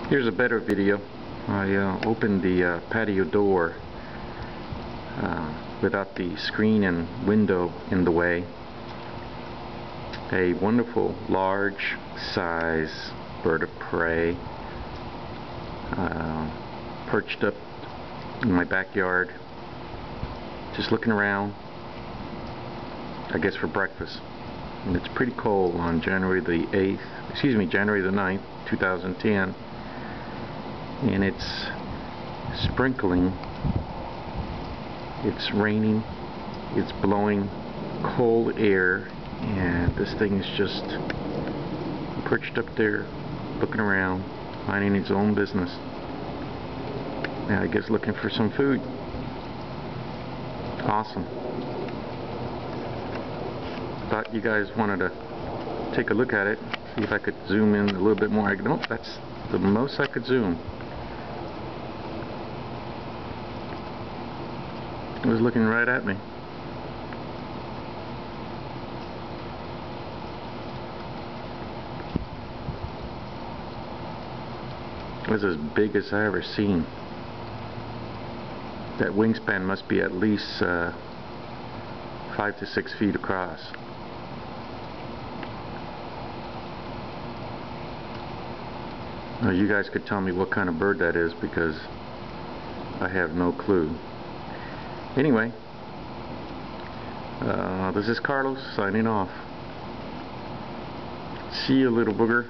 Here's a better video. I opened the patio door without the screen and window in the way. A wonderful large size bird of prey perched up in my backyard, just looking around, I guess for breakfast. And it's pretty cold on January the 9th, 2010. And it's sprinkling, it's raining, it's blowing cold air, and this thing is just perched up there looking around, minding its own business, and I guess looking for some food. Awesome. Thought you guys wanted to take a look at it, see if I could zoom in a little bit more. Nope, that's the most I could zoom. It was looking right at me. It was as big as I ever seen. That wingspan must be at least 5 to 6 feet across. Now you guys could tell me what kind of bird that is, because I have no clue. Anyway, this is Carlos signing off. See you, little booger.